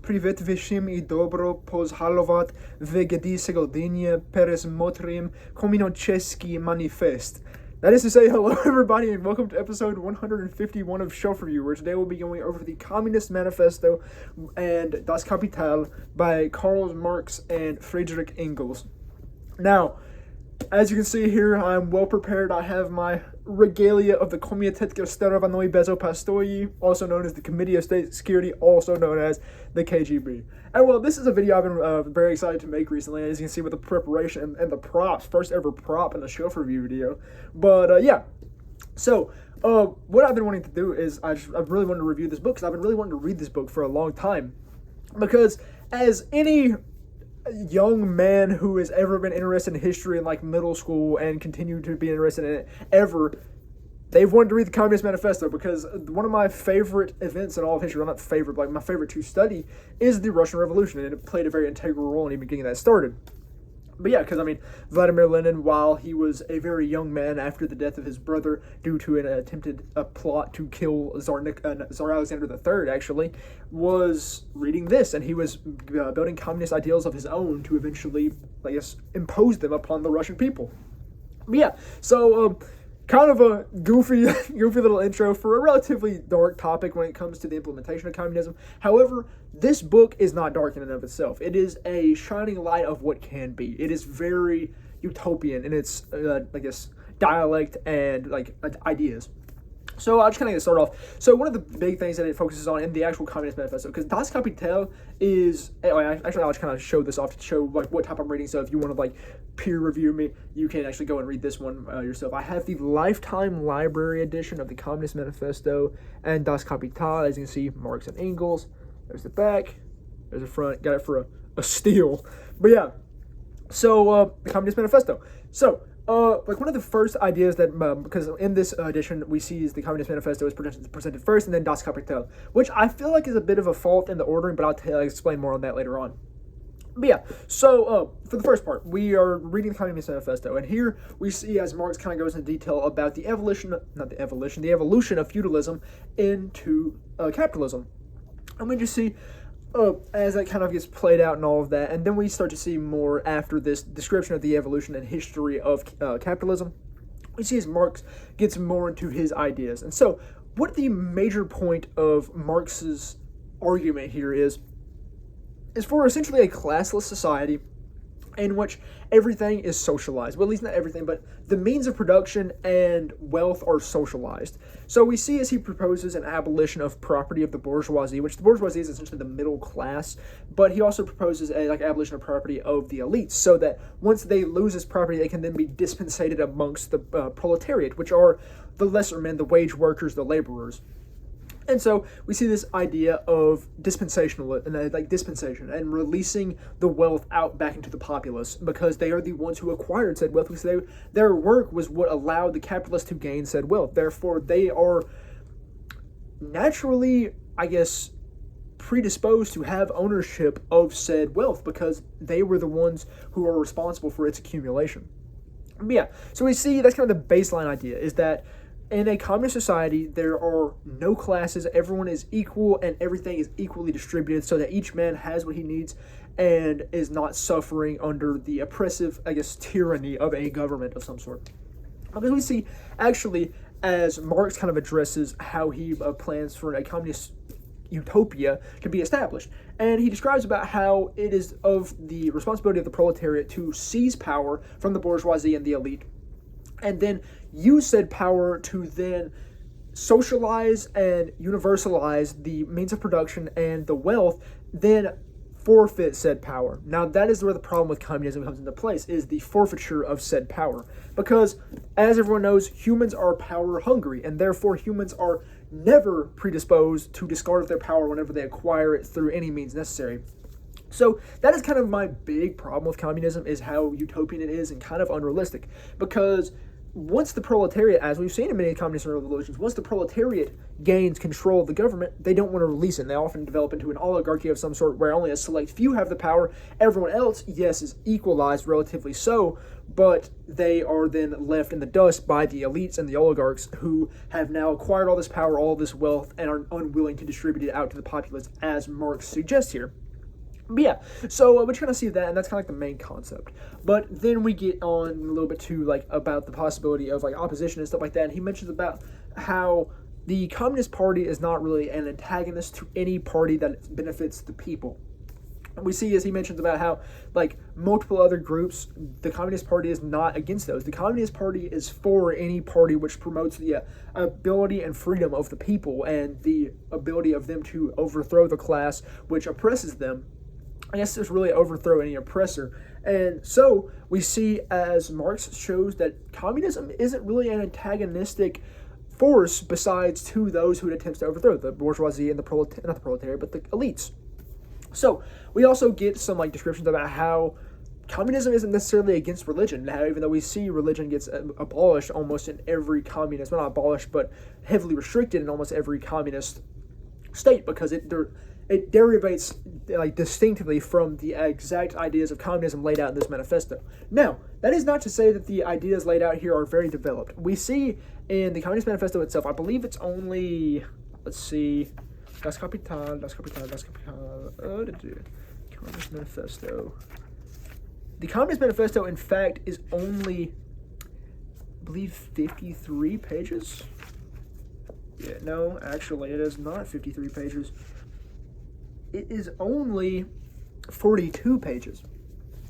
privetvyšim I dobro pozhalovat v 10 godině peresmotrím komino český manifest. That is to say, hello everybody and welcome to episode 151 of Shelf Review, where today we'll be going over the Communist Manifesto and Das Kapital by Karl Marx and Friedrich Engels. Now, as you can see here, I'm well prepared. I have my regalia of the Komitet Starovanoi Bezo Pastoyi, also known as the Committee of State Security, also known as the KGB. And well, this is a video I've been very excited to make recently, as you can see with the preparation and the props, first ever prop in the Shelf Review video. But yeah, so what I've been wanting to do is I've really wanted to review this book because I've been really wanting to read this book for a long time. Because as any young man who has ever been interested in history in like middle school and continued to be interested in it ever, they've wanted to read the Communist Manifesto, because one of my favorite events in all of history, well, not favorite, but like my favorite to study, is the Russian Revolution, and it played a very integral role in even getting that started. But yeah, because I mean, Vladimir Lenin, while he was a very young man after the death of his brother due to an attempted plot to kill Tsar Alexander III, actually, was reading this, and he was building communist ideals of his own to eventually, I guess, impose them upon the Russian people. But yeah, so kind of a goofy little intro for a relatively dark topic when it comes to the implementation of communism. However, this book is not dark in and of itself. It is a shining light of what can be. It is very utopian in its, I guess, dialect and like ideas. So I'll just kind of start off. So one of the big things that it focuses on in the actual Communist Manifesto, because Das Kapital is, actually I'll just kind of show this off to show like what type I'm reading. So if you want to like peer review me, you can actually go and read this one yourself. I have the Lifetime Library edition of the Communist Manifesto and Das Kapital. As you can see, Marx and Engels. There's the back. There's the front. Got it for a steal. But yeah, so the Communist Manifesto. So like one of the first ideas that, because in this edition we see is the Communist Manifesto is presented first and then Das Kapital, which I feel like is a bit of a fault in the ordering, but I'll explain more on that later on. But yeah, so for the first part, we are reading the Communist Manifesto, and here we see as Marx kind of goes into detail about the evolution of feudalism into capitalism. And we just see as that kind of gets played out and all of that, and then we start to see more after this description of the evolution and history of capitalism. We see as Marx gets more into his ideas. And so what the major point of Marx's argument here is for essentially a classless society in which everything is socialized. Well, at least not everything, but the means of production and wealth are socialized. So we see as he proposes an abolition of property of the bourgeoisie, which the bourgeoisie is essentially the middle class, but he also proposes a abolition of property of the elites, so that once they lose this property, they can then be dispensated amongst the proletariat, which are the lesser men, the wage workers, the laborers. And so we see this idea of dispensation and releasing the wealth out back into the populace, because they are the ones who acquired said wealth, because their work was what allowed the capitalists to gain said wealth. Therefore, they are naturally, I guess, predisposed to have ownership of said wealth, because they were the ones who are responsible for its accumulation. But yeah, so we see that's kind of the baseline idea, is that in a communist society, there are no classes, everyone is equal, and everything is equally distributed, so that each man has what he needs and is not suffering under the oppressive, I guess, tyranny of a government of some sort. Because we see, actually, as Marx kind of addresses how he plans for a communist utopia to be established. And he describes about how it is of the responsibility of the proletariat to seize power from the bourgeoisie and the elite, and then use said power to then socialize and universalize the means of production and the wealth, then forfeit said power. Now that is where the problem with communism comes into place, is the forfeiture of said power. Because, as everyone knows, humans are power hungry, and therefore humans are never predisposed to discard their power whenever they acquire it through any means necessary. So that is kind of my big problem with communism, is how utopian it is and kind of unrealistic. Because once the proletariat, as we've seen in many communist revolutions, once the proletariat gains control of the government, they don't want to release it. And they often develop into an oligarchy of some sort where only a select few have the power. Everyone else, yes, is equalized relatively so, but they are then left in the dust by the elites and the oligarchs who have now acquired all this power, all this wealth, and are unwilling to distribute it out to the populace, as Marx suggests here. But yeah, so we just kind of see that, and that's kind of like the main concept. But then we get on a little bit to like about the possibility of like opposition and stuff like that. And he mentions about how the Communist Party is not really an antagonist to any party that benefits the people. And we see, as he mentions, about how like multiple other groups, the Communist Party is not against those. The Communist Party is for any party which promotes the ability and freedom of the people and the ability of them to overthrow the class which oppresses them. I guess just really overthrow any oppressor. And so we see, as Marx shows, that communism isn't really an antagonistic force besides to those who it attempts to overthrow, the bourgeoisie and not the proletariat, but the elites. So we also get some like descriptions about how communism isn't necessarily against religion. Now, even though we see religion gets abolished almost in every communist, well, not abolished, but heavily restricted in almost every communist state, because it derivates like distinctively from the exact ideas of communism laid out in this manifesto. Now, that is not to say that the ideas laid out here are very developed. We see in the Communist Manifesto itself, I believe it's only, let's see, Das Kapital, Communist Manifesto. The Communist Manifesto, in fact, is only, I believe, 53 pages. Yeah, no, actually, it is not 53 pages. It is only 42 pages.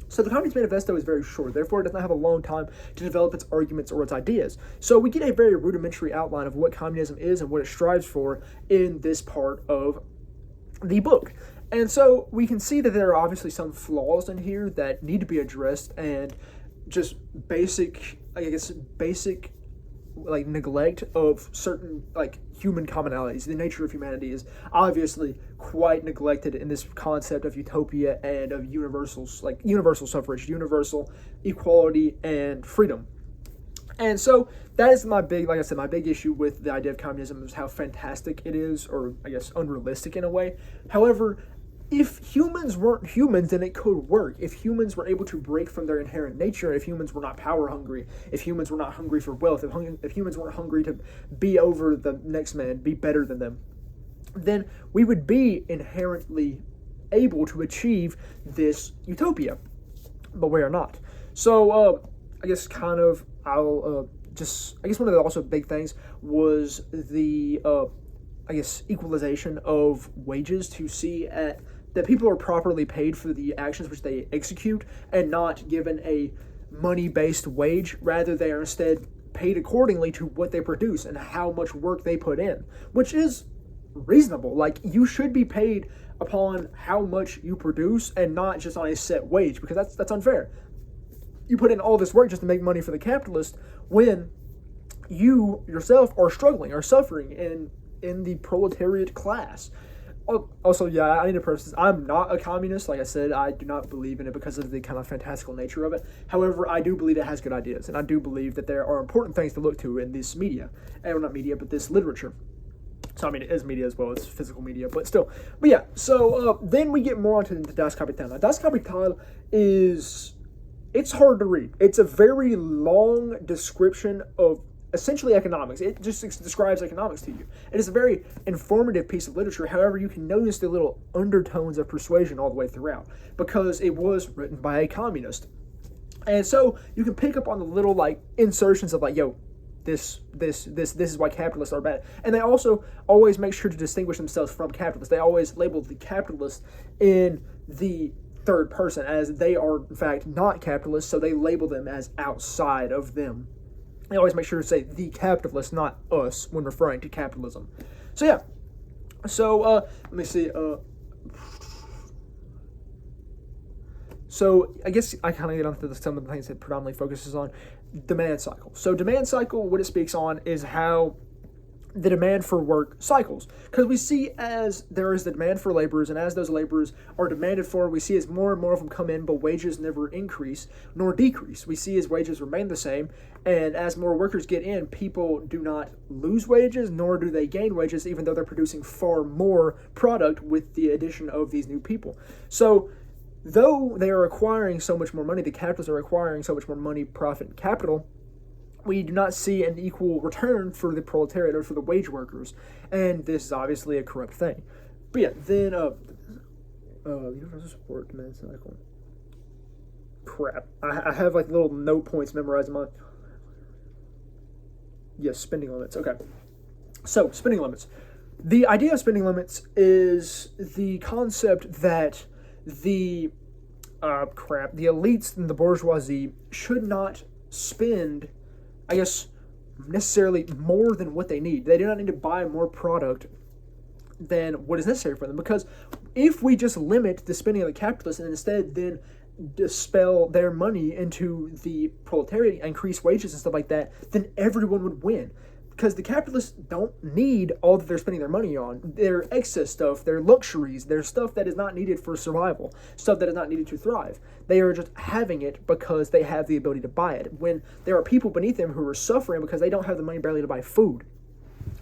So the Communist Manifesto is very short, therefore it does not have a long time to develop its arguments or its ideas. So we get a very rudimentary outline of what communism is and what it strives for in this part of the book. And so we can see that there are obviously some flaws in here that need to be addressed, and just basic like neglect of certain like human commonalities. The nature of humanity is obviously quite neglected in this concept of utopia and of universals, like universal suffrage, universal equality and freedom. And so that is my big, like I said, my big issue with the idea of communism is how fantastic it is, or I guess unrealistic in a way. However, if humans weren't humans, then it could work. If humans were able to break from their inherent nature, if humans were not power hungry, if humans were not hungry for wealth, if humans weren't hungry to be over the next man, be better than them, then we would be inherently able to achieve this utopia. But we are not. So, I guess kind of, I guess one of the also big things was the, equalization of wages, to see that people are properly paid for the actions which they execute and not given a money-based wage. Rather, they are instead paid accordingly to what they produce and how much work they put in, which is reasonable. Like, you should be paid upon how much you produce and not just on a set wage, because that's unfair. You put in all this work just to make money for the capitalist when you yourself are struggling or suffering in the proletariat class. Also, yeah, I need to preface this. I'm not a communist. Like I said, I do not believe in it because of the kind of fantastical nature of it. However, I do believe it has good ideas, and I do believe that there are important things to look to in this media. And not media, but this literature. So, I mean, it is media as well. It's physical media, but still. But yeah, so then we get more onto the Das Kapital. Now, Das Kapital it's hard to read. It's a very long description of essentially economics. It just describes economics to you. It is a very informative piece of literature. However, you can notice the little undertones of persuasion all the way throughout, because it was written by a communist. And so you can pick up on the little like insertions of like, yo, this is why capitalists are bad. And they also always make sure to distinguish themselves from capitalists. They always label the capitalists in the third person, as they are in fact not capitalists, so they label them as outside of them. They always make sure to say the capitalists, not us, when referring to capitalism. So yeah. So let me see. So I guess I kind of get onto some of the things that predominantly focuses on demand cycle. So demand cycle, what it speaks on is how the demand for work cycles, because we see as there is the demand for laborers, and as those laborers are demanded for, we see as more and more of them come in, but wages never increase nor decrease. We see as wages remain the same, and as more workers get in, people do not lose wages nor do they gain wages, even though they're producing far more product with the addition of these new people. So though they are acquiring so much more money, the capitalists are acquiring so much more money, profit, and capital, we do not see an equal return for the proletariat or for the wage workers, and this is obviously a corrupt thing. But yeah, then universal support demand cycle. Crap, I have like little note points memorized in my. Yes, spending limits. Okay, so spending limits. The idea of spending limits is the concept that the elites and the bourgeoisie should not spend, I guess, necessarily more than what they need. They do not need to buy more product than what is necessary for them, because if we just limit the spending of the capitalists and instead then dispel their money into the proletariat, increase wages and stuff like that, then everyone would win. Because the capitalists don't need all that they're spending their money on. Their excess stuff, their luxuries, their stuff that is not needed for survival, stuff that is not needed to thrive. They are just having it because they have the ability to buy it, when there are people beneath them who are suffering because they don't have the money barely to buy food.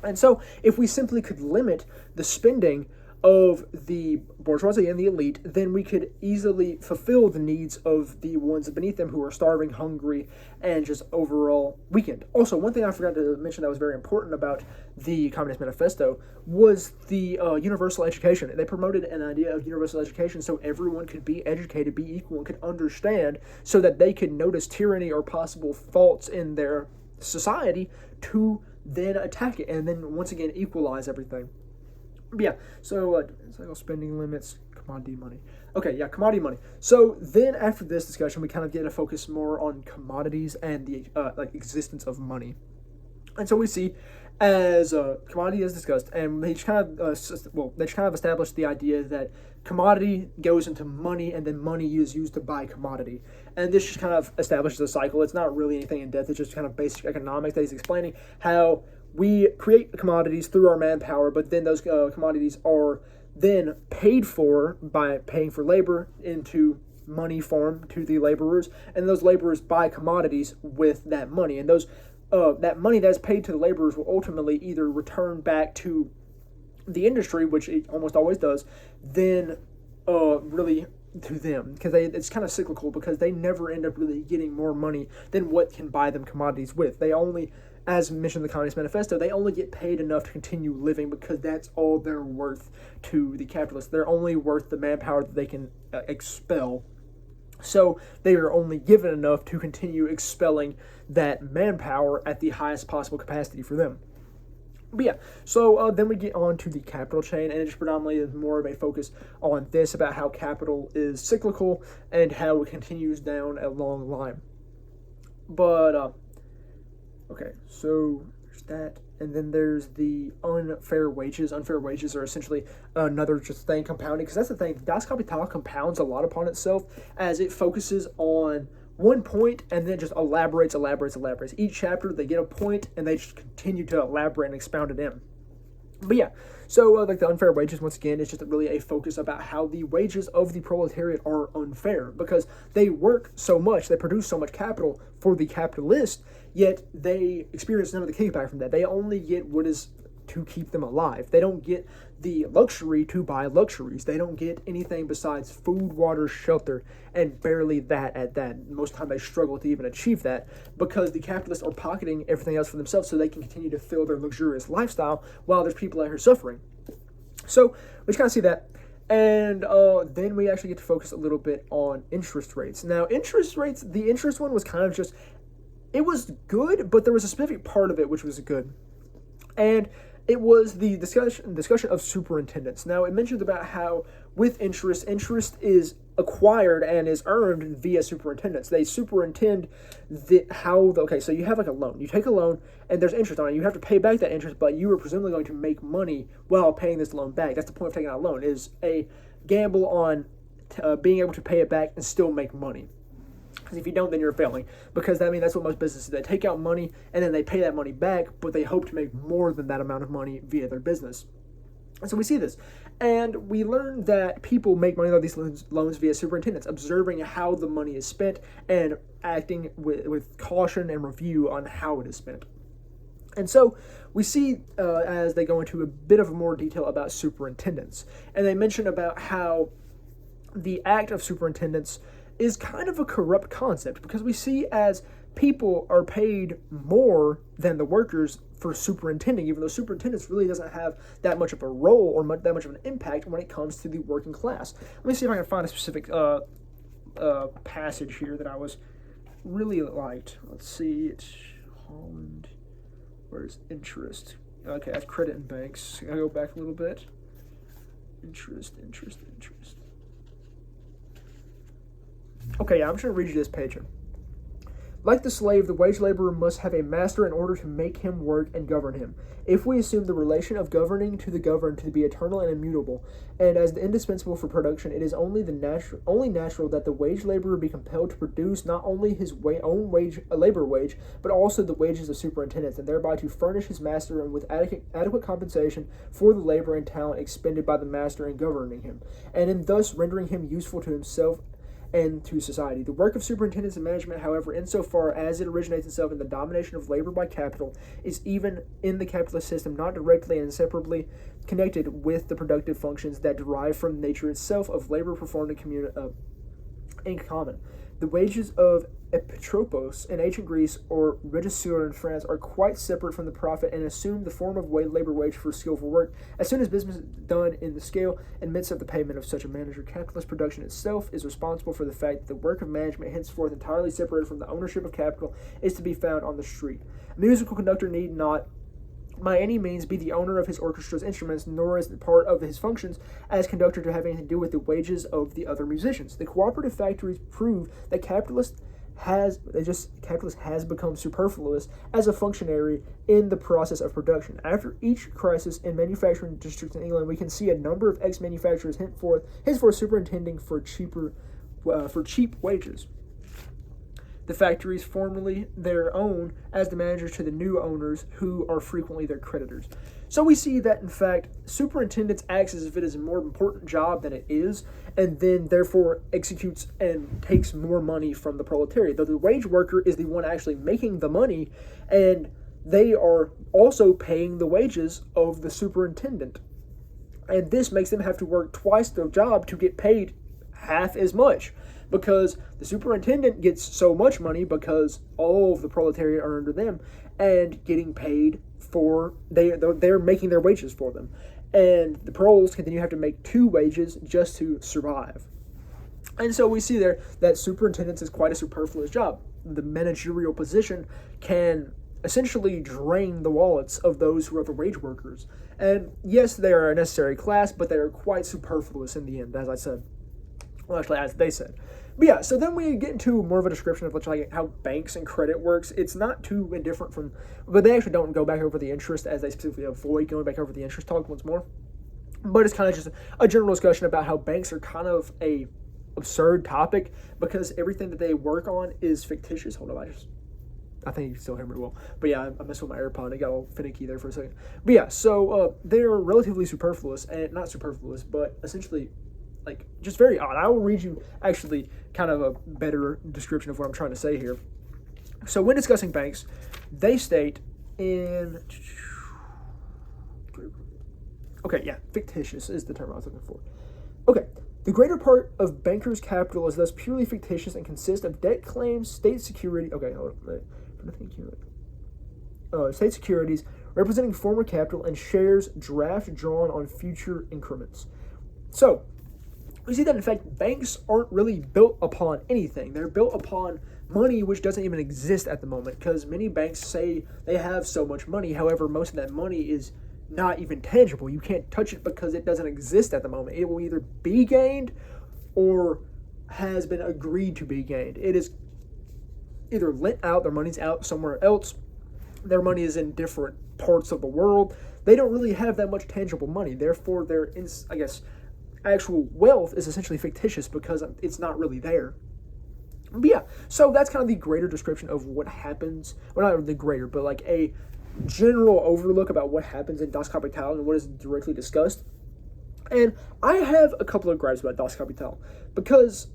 And so if we simply could limit the spending of the bourgeoisie and the elite, then we could easily fulfill the needs of the ones beneath them who are starving, hungry, and just overall weakened. Also, one thing I forgot to mention that was very important about the Communist Manifesto was the universal education. They promoted an idea of universal education so everyone could be educated, be equal, and could understand, so that they could notice tyranny or possible faults in their society to then attack it and then once again equalize everything. But yeah, so cycle spending limits, commodity money. Okay, yeah, commodity money. So then after this discussion, we kind of get to focus more on commodities and the existence of money. And so we see as commodity as discussed, and they just kind of established the idea that commodity goes into money, and then money is used to buy commodity. And this just kind of establishes a cycle. It's not really anything in depth. It's just kind of basic economics that he's explaining how we create commodities through our manpower, but then those commodities are then paid for by paying for labor into money form to the laborers, and those laborers buy commodities with that money, and those that money that's paid to the laborers will ultimately either return back to the industry, which it almost always does, then really to them, because it's kind of cyclical, because they never end up really getting more money than what can buy them commodities with. They only, as mentioned in the Communist Manifesto, they only get paid enough to continue living, because that's all they're worth to the capitalists. They're only worth the manpower that they can expel. So they are only given enough to continue expelling that manpower at the highest possible capacity for them. But yeah, so then we get on to the capital chain, and it just predominantly is more of a focus on this, about how capital is cyclical and how it continues down a long line. But, okay, so there's that, and then there's the unfair wages. Unfair wages are essentially another just thing compounding, because that's the thing, Das Kapital compounds a lot upon itself as it focuses on one point and then just elaborates. Each chapter they get a point and they just continue to elaborate and expound it in. But yeah, so like the unfair wages, once again, is just really a focus about how the wages of the proletariat are unfair, because they work so much, they produce so much capital for the capitalist, yet they experience none of the kickback from that. They only get what is to keep them alive. They don't get the luxury to buy luxuries. They don't get anything besides food, water, shelter, and barely that at that. Most of the time they struggle to even achieve that, because the capitalists are pocketing everything else for themselves so they can continue to fill their luxurious lifestyle while there's people out here suffering. So we just kind of see that. And then we actually get to focus a little bit on interest rates. Now, interest rates, the interest one was kind of just, it was good, but there was a specific part of it which was good. And it was the discussion of superintendence. Now, it mentions about how with interest is acquired and is earned via superintendence. They superintend so you have like a loan. You take a loan and there's interest on it. You have to pay back that interest, but you are presumably going to make money while paying this loan back. That's the point of taking out a loan, is a gamble on being able to pay it back and still make money. Because if you don't, then you're failing. Because that's what most businesses do. They take out money and then they pay that money back, but they hope to make more than that amount of money via their business. And so we see this. And we learn that people make money on these loans via superintendents, observing how the money is spent and acting with caution and review on how it is spent. And so we see as they go into a bit of more detail about superintendents. And they mention about how the act of superintendents is kind of a corrupt concept, because we see as people are paid more than the workers for superintending, even though superintendents really doesn't have that much of a role or that much of an impact when it comes to the working class. Let me see if I can find a specific passage here that I was really liked. Let's see, it's Holland. Where's interest? Okay, that's credit and banks. I'll go back a little bit. Interest. Okay, yeah, I'm just going to read you this page here. Like the slave, the wage laborer must have a master in order to make him work and govern him. If we assume the relation of governing to the governed to be eternal and immutable, and as indispensable for production, it is only natural that the wage laborer be compelled to produce not only his own labor wage, but also the wages of superintendents, and thereby to furnish his master with adequate compensation for the labor and talent expended by the master in governing him, and in thus rendering him useful to himself and to society. The work of superintendents and management, however, insofar as it originates itself in the domination of labor by capital, is even in the capitalist system not directly and inseparably connected with the productive functions that derive from nature itself of labor performed in common. The wages of epitropos in ancient Greece or régisseur in France are quite separate from the profit and assume the form of labor wage for skillful work. As soon as business is done in the scale admits of the payment of such a manager, capitalist production itself is responsible for the fact that the work of management, henceforth entirely separated from the ownership of capital, is to be found on the street. A musical conductor need not by any means be the owner of his orchestra's instruments, nor is it part of his functions as conductor to have anything to do with the wages of the other musicians. The cooperative factories prove that capitalist has become superfluous as a functionary in the process of production. After each crisis in manufacturing districts in England, we can see a number of ex-manufacturers henceforth superintending for cheap wages. The factories formerly their own as the managers to the new owners, who are frequently their creditors. So we see that, in fact, superintendents acts as if it is a more important job than it is, and then therefore executes and takes more money from the proletariat. Though the wage worker is the one actually making the money, and they are also paying the wages of the superintendent. And this makes them have to work twice their job to get paid half as much, because the superintendent gets so much money because all of the proletariat are under them and getting paid for they're making their wages for them, and the proles continue to have to make two wages just to survive. And so we see there that superintendence is quite a superfluous job. The managerial position can essentially drain the wallets of those who are the wage workers, and yes, they are a necessary class, but they are quite superfluous in the end, as I said. Well, actually, as they said. But yeah, so then we get into more of a description of how banks and credit works. It's not too indifferent from, but they actually don't go back over the interest, as they specifically avoid going back over the interest talk once more. But it's kind of just a general discussion about how banks are kind of a absurd topic, because everything that they work on is fictitious. Hold on, I think you can still hear me well. But yeah, I messed with my AirPod. It got all finicky there for a second. But yeah, so they're relatively superfluous, and not superfluous, but essentially just very odd. I will read you actually kind of a better description of what I'm trying to say here. So when discussing banks, they state in... Okay, yeah, fictitious is the term I was looking for. Okay, the greater part of bankers' capital is thus purely fictitious and consists of debt claims, state security... Okay, hold on. State securities representing former capital and shares draft drawn on future increments. So, we see that, in fact, banks aren't really built upon anything. They're built upon money which doesn't even exist at the moment, because many banks say they have so much money. However, most of that money is not even tangible. You can't touch it because it doesn't exist at the moment. It will either be gained or has been agreed to be gained. It is either lent out, their money's out somewhere else, their money is in different parts of the world. They don't really have that much tangible money. Therefore, their, actual wealth is essentially fictitious because it's not really there. But yeah, so that's kind of the greater description of what happens. Well, not the greater, but like a general overlook about what happens in Das Kapital and what is directly discussed. And I have a couple of gripes about Das Kapital, because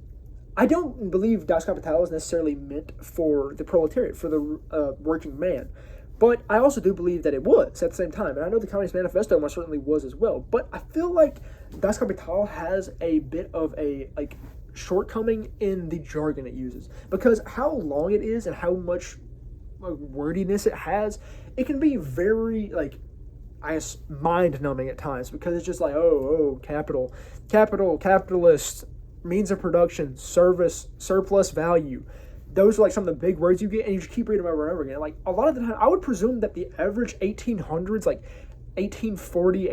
I don't believe Das Kapital is necessarily meant for the proletariat, for the working man. But I also do believe that it was at the same time. And I know the Communist Manifesto most certainly was as well. But I feel like Das Kapital has a bit of a shortcoming in the jargon it uses, because how long it is and how much wordiness it has, it can be very mind-numbing at times, because it's just like capital, capitalist, means of production, service, surplus value. Those are like some of the big words you get, and you just keep reading them over and over again. Like a lot of the time, I would presume that the average 1800s, like 1840,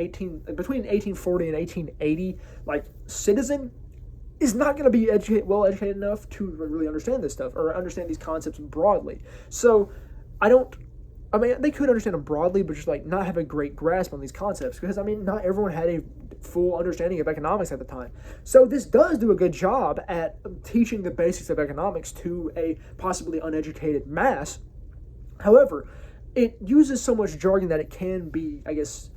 between 1840 and 1880, like citizen is not going to be well educated enough to really understand this stuff or understand these concepts broadly. So they could understand them broadly, but just like not have a great grasp on these concepts, because not everyone had a full understanding of economics at the time. So this does do a good job at teaching the basics of economics to a possibly uneducated mass. However, it uses so much jargon that it can be, I guess,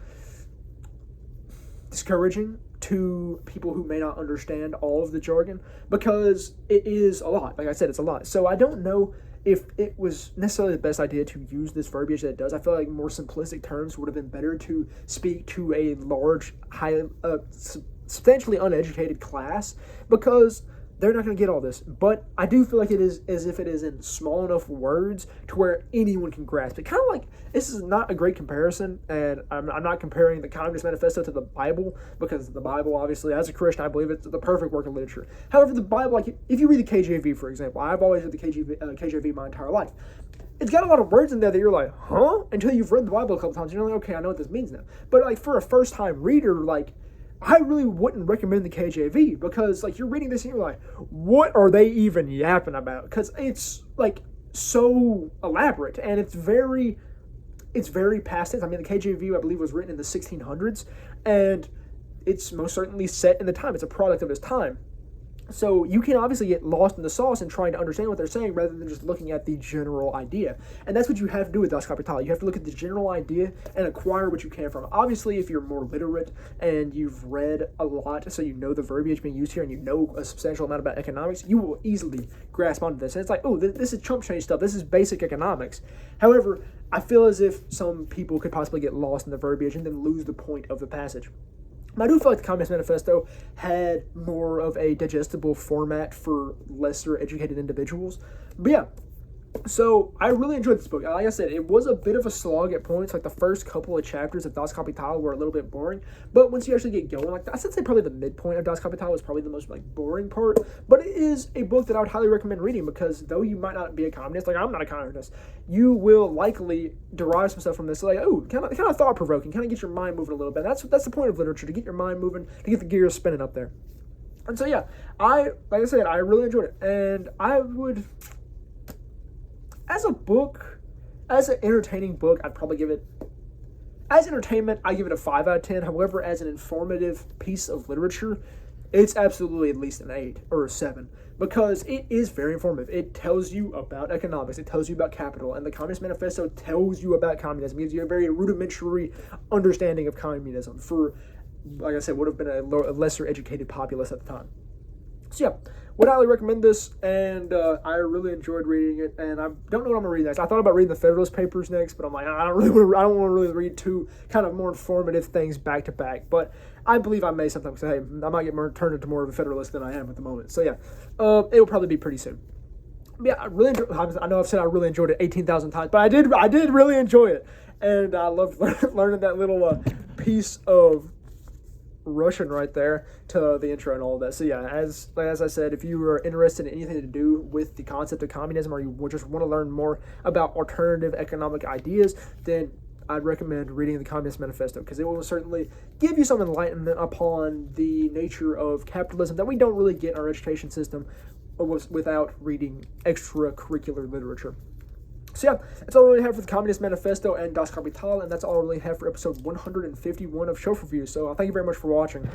discouraging to people who may not understand all of the jargon, because it is a lot. Like I said, it's a lot. So I don't know if it was necessarily the best idea to use this verbiage that it does. I feel like more simplistic terms would have been better to speak to a large, substantially uneducated class, because they're not going to get all this. But I do feel like it is as if it is in small enough words to where anyone can grasp it. Kind of like, this is not a great comparison, and I'm not comparing the Communist Manifesto to the Bible, because the Bible, obviously, as a Christian, I believe it's the perfect work of literature. However, the Bible, like if you read the KJV, for example, I've always read the KJV my entire life. It's got a lot of words in there that you're like, huh? Until you've read the Bible a couple times, you're like, okay, I know what this means now. But like for a first-time reader, like, I really wouldn't recommend the KJV, because like you're reading this and you're like, what are they even yapping about? Because it's like so elaborate, and it's very past tense. The KJV, I believe, was written in the 1600s, and it's most certainly set in the time. It's a product of its time. So you can obviously get lost in the sauce and trying to understand what they're saying rather than just looking at the general idea. And that's what you have to do with Das Kapital. You have to look at the general idea and acquire what you can from it. Obviously, if you're more literate and you've read a lot, so you know the verbiage being used here and you know a substantial amount about economics, you will easily grasp onto this. And it's like, oh, this is chump change stuff. This is basic economics. However, I feel as if some people could possibly get lost in the verbiage and then lose the point of the passage. I do feel like the Communist Manifesto had more of a digestible format for lesser educated individuals. But yeah, so I really enjoyed this book. Like I said, it was a bit of a slog at points. Like the first couple of chapters of Das Kapital were a little bit boring, but once you actually get going, like I should say probably the midpoint of Das Kapital was probably the most boring part. But it is a book that I would highly recommend reading, because though you might not be a communist, like I'm not a communist, you will likely derive some stuff from this. Like, kind of thought provoking, kind of get your mind moving a little bit. That's the point of literature, to get your mind moving, to get the gears spinning up there. And so yeah, like I said, I really enjoyed it, and I would. As a book, as an entertaining book, I'd probably give it, as entertainment, I give it a 5 out of 10. However, as an informative piece of literature, it's absolutely at least an 8 or a 7, because it is very informative. It tells you about economics, it tells you about capital, and the Communist Manifesto tells you about communism. It gives you a very rudimentary understanding of communism for, like I said, would have been a lesser educated populace at the time. So yeah, would highly recommend this, and I really enjoyed reading it, and I don't know what I'm gonna read next. I thought about reading the Federalist Papers next, but I'm like, I don't want to really read two kind of more informative things back to back. But I believe I may sometimes say, hey, I might get turned into more of a Federalist than I am at the moment. So yeah, it'll probably be pretty soon. But yeah, I know I've said I really enjoyed it 18,000 times, but I did really enjoy it, and I loved learning that little piece of Russian right there to the intro and all of that. So yeah, as I said, if you are interested in anything to do with the concept of communism, or you just want to learn more about alternative economic ideas, then I'd recommend reading the Communist Manifesto, because it will certainly give you some enlightenment upon the nature of capitalism that we don't really get in our education system without reading extracurricular literature. So yeah, that's all I really have for the Communist Manifesto and Das Kapital, and that's all I really have for episode 151 of Show Review. So thank you very much for watching.